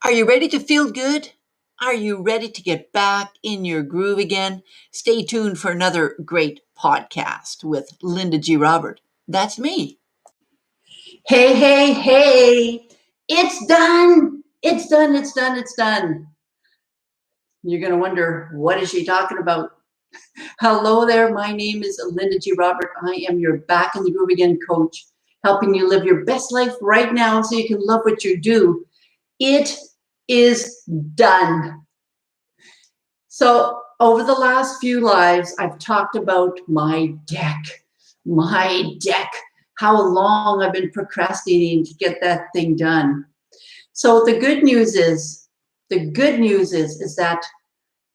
Are you ready to feel good? Are you ready to get back in your groove again? Stay tuned for another great podcast with Linda G. Robert. That's me. Hey, hey, hey. It's done. It's done. It's done. It's done. You're going to wonder, what is she talking about? Hello there. My name is Linda G. Robert. I am your Back in the Groove Again coach, helping you live your best life right now so you can love what you do. It is done. So over the last few lives, I've talked about my deck, how long I've been procrastinating to get that thing done. So the good news is that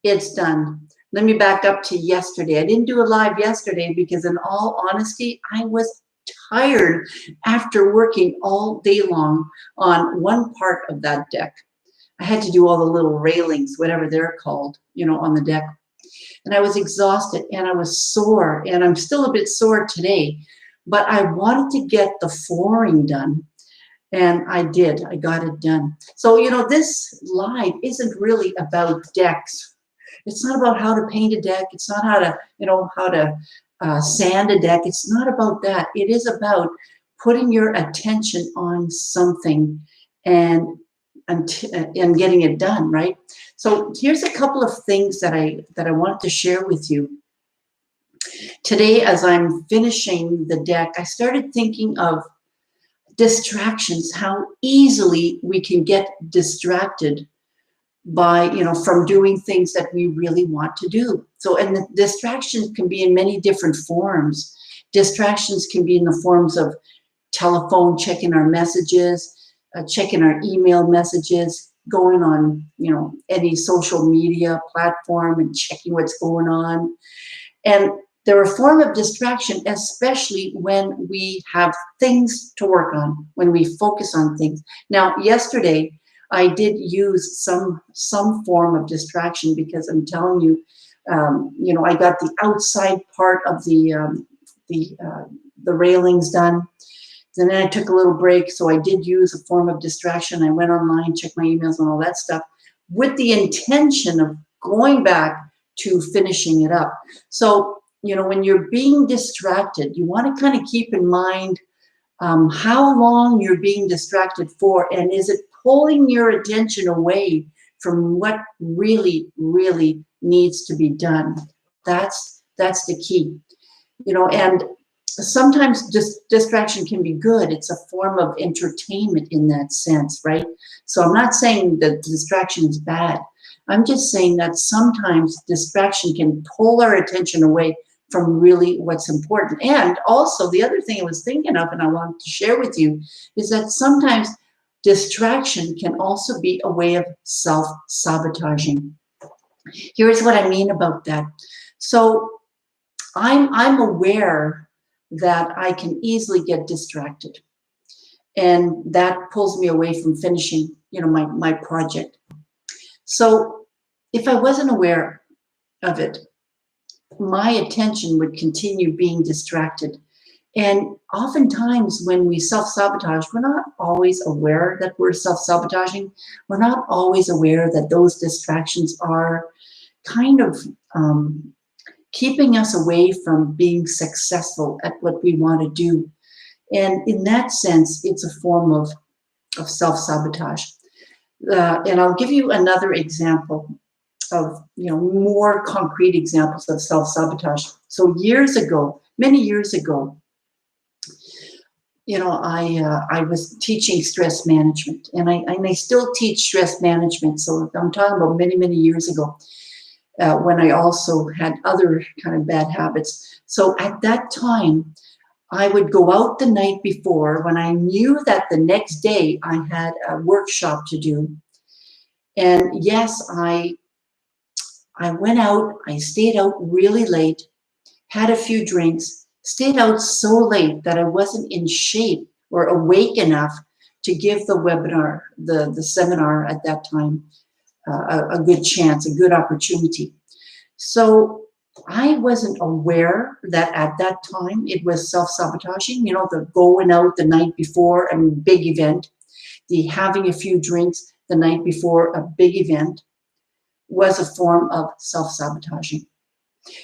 it's done. Let me back up to yesterday. I didn't do a live yesterday because, in all honesty, I was tired after working all day long on one part of that deck. I had to do all the little railings, whatever they're called, on the deck. And I was exhausted and I was sore, and I'm still a bit sore today, but I wanted to get the flooring done. And I did. I got it done. So, this live isn't really about decks. It's not about how to paint a deck. It's not how to, sand a deck. It's not about that. It is about putting your attention on something and getting it done, right? So here's a couple of things that I wanted to share with you. Today, as I'm finishing the deck, I started thinking of distractions, how easily we can get distracted by, from doing things that we really want to do. So, and the distractions can be in many different forms. Distractions can be in the forms of telephone, checking our messages, checking our email messages, going on, any social media platform and checking what's going on. And they're a form of distraction, especially when we have things to work on, when we focus on things. Now, yesterday, I did use some form of distraction because I'm telling you, I got the outside part of the railings done. And then I took a little break, so I did use a form of distraction. I went online, checked my emails and all that stuff with the intention of going back to finishing it up. So, when you're being distracted, you want to kind of keep in mind how long you're being distracted for, and is it pulling your attention away from what really, really needs to be done? That's the key, and sometimes distraction can be good. It's a form of entertainment in that sense, right? So I'm not saying that distraction is bad. I'm just saying that sometimes distraction can pull our attention away from really what's important. And also, the other thing I was thinking of and I wanted to share with you is that sometimes distraction can also be a way of self-sabotaging. Here's what I mean about that. So I'm aware that I can easily get distracted, and that pulls me away from finishing, my project. So if I wasn't aware of it, my attention would continue being distracted. And oftentimes when we self-sabotage, we're not always aware that we're self-sabotaging. We're not always aware that those distractions are kind of keeping us away from being successful at what we want to do. And in that sense, it's a form of self-sabotage. And I'll give you another example of, more concrete examples of self-sabotage. So many years ago, I was teaching stress management, and I still teach stress management. So I'm talking about many, many years ago. When I also had other kind of bad habits. So at that time, I would go out the night before when I knew that the next day I had a workshop to do. And yes, I went out, I stayed out really late, had a few drinks, stayed out so late that I wasn't in shape or awake enough to give the webinar, the seminar at that time, a good chance, a good opportunity. So I wasn't aware that at that time it was self-sabotaging, the going out the night before, big event. the having a few drinks the night before a big event was a form of self-sabotaging.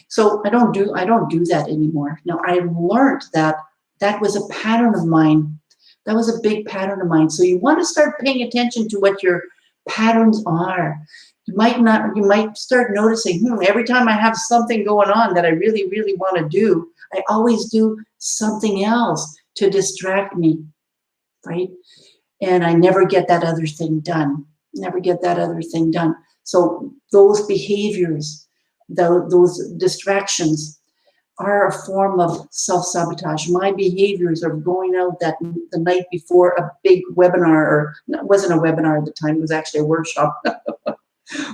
So I don't do that anymore. Now, I learned that that was a pattern of mine. That was a big pattern of mine. So you want to start paying attention to what your patterns are. You might start noticing, every time I have something going on that I really, really want to do, I always do something else to distract me, right? And I never get that other thing done. Never get that other thing done. So those behaviors, those distractions are a form of self-sabotage. My behaviors are going out the night before a big webinar, or it wasn't a webinar at the time, it was actually a workshop.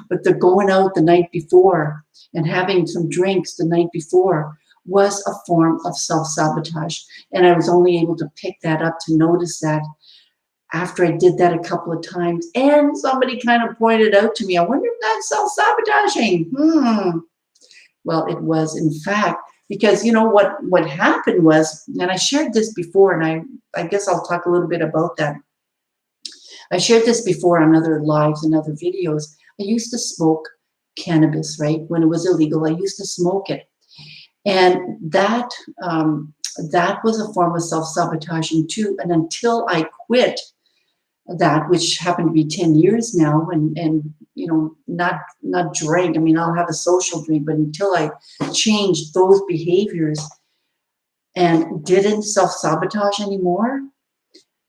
But they're going out the night before and having some drinks the night before was a form of self-sabotage. And I was only able to pick that up, to notice that after I did that a couple of times. And somebody kind of pointed out to me, I wonder if that's self-sabotaging. Well, it was, in fact, because you know what happened was, and I shared this before, and I guess I'll talk a little bit about that. I shared this before on other lives and other videos. I used to smoke cannabis, right? When it was illegal, I used to smoke it. And that was a form of self-sabotaging too. And until I quit that, which happened to be 10 years now, and you know, not drink. I mean, I'll have a social drink, but until I changed those behaviors and didn't self-sabotage anymore,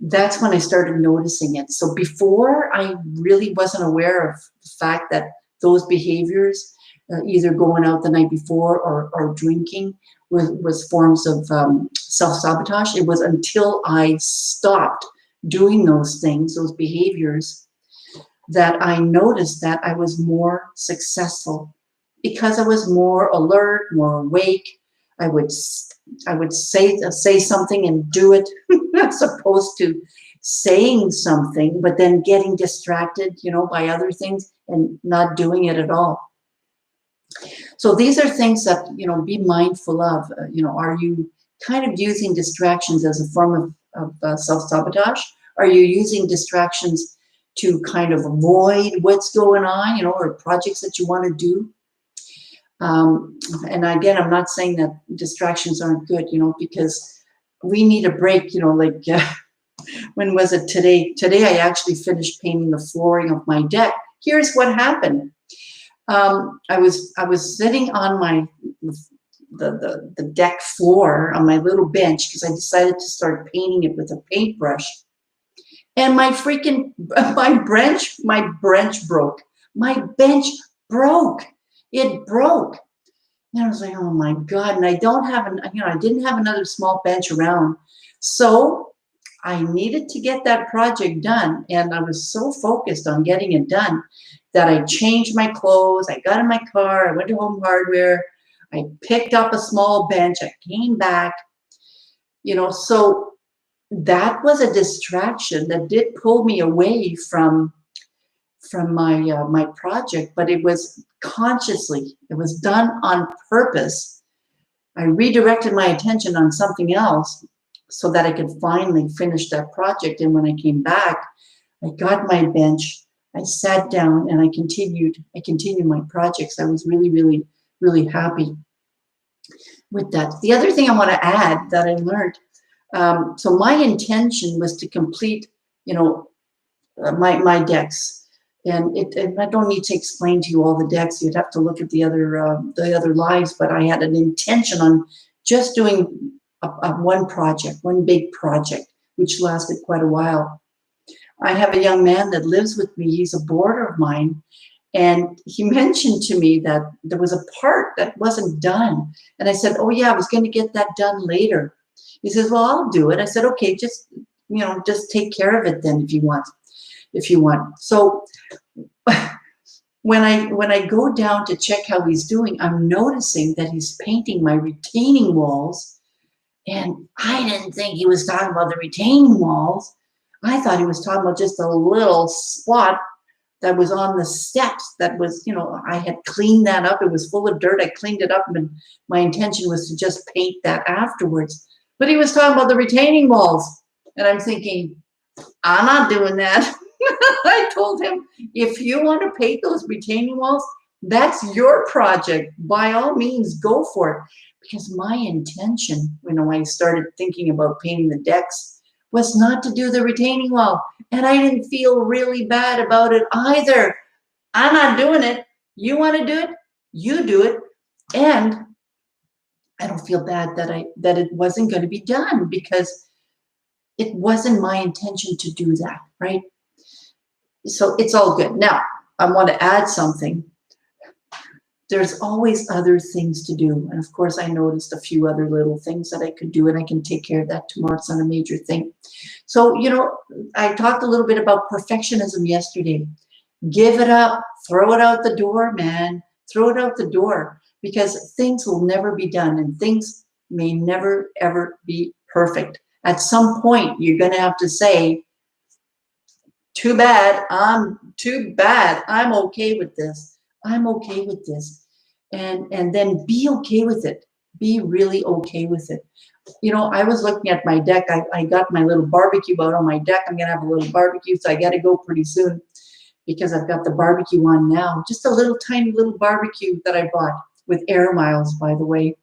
that's when I started noticing it. So before, I really wasn't aware of the fact that those behaviors, either going out the night before or drinking, was forms of self-sabotage. It was until I stopped doing those things, those behaviors, that I noticed that I was more successful because I was more alert, more awake. I would say something and do it, as opposed to saying something but then getting distracted, you know, by other things and not doing it at all. So these are things that, you know, be mindful of. You know, are you kind of using distractions as a form of self-sabotage? Are you using distractions to kind of avoid what's going on, you know, or projects that you want to do? And again, I'm not saying that distractions aren't good, you know, because we need a break, you know, like when was it today? Today I actually finished painting the flooring of my deck. Here's what happened. I was sitting on the deck floor on my little bench because I decided to start painting it with a paintbrush. And my bench broke. My bench broke. It broke. And I was like, oh my God. And I didn't have another small bench around. So I needed to get that project done. And I was so focused on getting it done that I changed my clothes. I got in my car. I went to Home Hardware. I picked up a small bench. I came back, you know, so that was a distraction that did pull me away from my project, but it was consciously, it was done on purpose. I redirected my attention on something else so that I could finally finish that project. And when I came back, I got my bench, I sat down, and I continued my projects. I was really, really, really happy with that. The other thing I want to add that I learned, so my intention was to complete, you know, my decks. And I don't need to explain to you all the decks. You'd have to look at the other lives. But I had an intention on just doing one big project, which lasted quite a while. I have a young man that lives with me. He's a boarder of mine. And he mentioned to me that there was a part that wasn't done. And I said, oh, yeah, I was going to get that done later. He says, well, I'll do it. I said, okay, just take care of it then if you want. So when I go down to check how he's doing, I'm noticing that he's painting my retaining walls. And I didn't think he was talking about the retaining walls. I thought he was talking about just a little spot that was on the steps that was, you know, I had cleaned that up. It was full of dirt. I cleaned it up, and my intention was to just paint that afterwards. But he was talking about the retaining walls. And I'm thinking, I'm not doing that. I told him, if you want to paint those retaining walls, that's your project. By all means, go for it. Because my intention, when I started thinking about painting the decks, was not to do the retaining wall. And I didn't feel really bad about it either. I'm not doing it. You want to do it? You do it. And I don't feel bad that it wasn't going to be done, because it wasn't my intention to do that, right? So it's all good. Now, I want to add something. There's always other things to do. And of course, I noticed a few other little things that I could do, and I can take care of that tomorrow. It's not a major thing. So, I talked a little bit about perfectionism yesterday. Give it up. Throw it out the door, man. Throw it out the door, because things will never be done, and things may never, ever be perfect. At some point, you're going to have to say, too bad. I'm okay with this. I'm okay with this. And then be okay with it. Be really okay with it. I was looking at my deck. I got my little barbecue out on my deck. I'm going to have a little barbecue, so I got to go pretty soon, because I've got the barbecue on now. Just a little tiny little barbecue that I bought with air miles, by the way.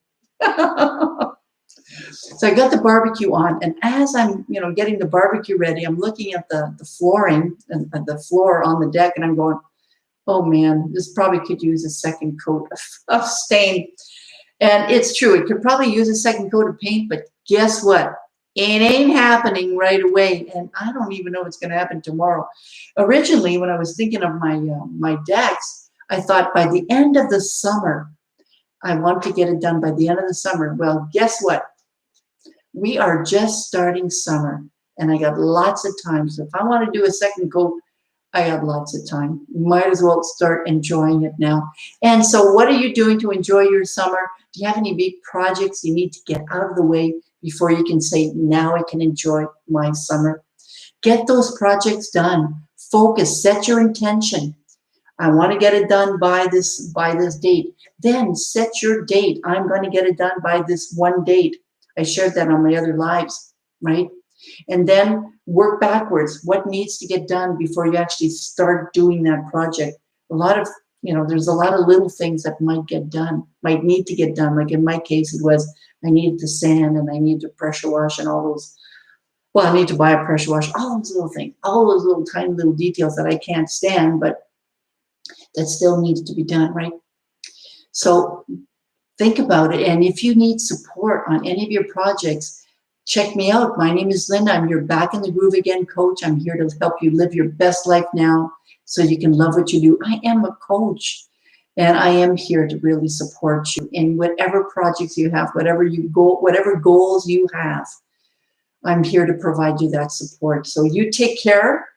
So I got the barbecue on, and as I'm, getting the barbecue ready, I'm looking at the flooring and the floor on the deck, and I'm going, oh man, this probably could use a second coat of stain. And it's true, it could probably use a second coat of paint, but guess what? It ain't happening right away, and I don't even know what's going to happen tomorrow. Originally, when I was thinking of my decks, I thought by the end of the summer, I want to get it done by the end of the summer. Well, guess what? We are just starting summer, and I got lots of time. So if I want to do a second coat, I got lots of time. Might as well start enjoying it now. And so what are you doing to enjoy your summer? Do you have any big projects you need to get out of the way before you can say, now I can enjoy my summer? Get those projects done. Focus, set your intention. I want to get it done by this date. Then set your date. I'm going to get it done by this one date. I shared that on my other lives, right? And then work backwards. What needs to get done before you actually start doing that project? There's a lot of little things that might need to get done. Like in my case, it was I needed to sand and I need to pressure wash and all those. Well, I need to buy a pressure wash, all those little things, all those little tiny little details that I can't stand, but that still needs to be done, right? So think about it. And if you need support on any of your projects, check me out. My name is Linda. I'm your Back in the Groove Again coach. I'm here to help you live your best life now so you can love what you do. I am a coach, and I am here to really support you in whatever projects you have, whatever goals you have. I'm here to provide you that support. So you take care,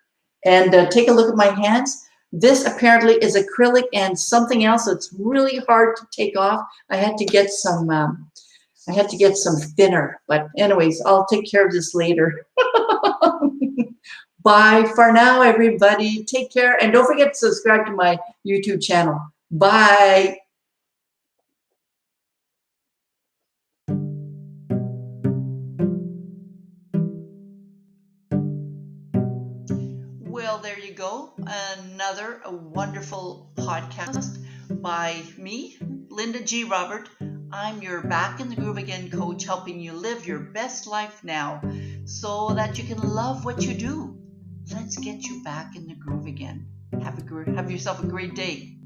and take a look at my hands. This apparently is acrylic and something else that's really hard to take off. I had to get some thinner, but anyways, I'll take care of this later. Bye for now, everybody. Take care, and don't forget to subscribe to my YouTube channel. Bye. Well, there you go. Another wonderful podcast by me, Linda G. Robert. I'm your Back in the Groove Again coach, helping you live your best life now so that you can love what you do. Let's get you back in the groove again. Have yourself a great day.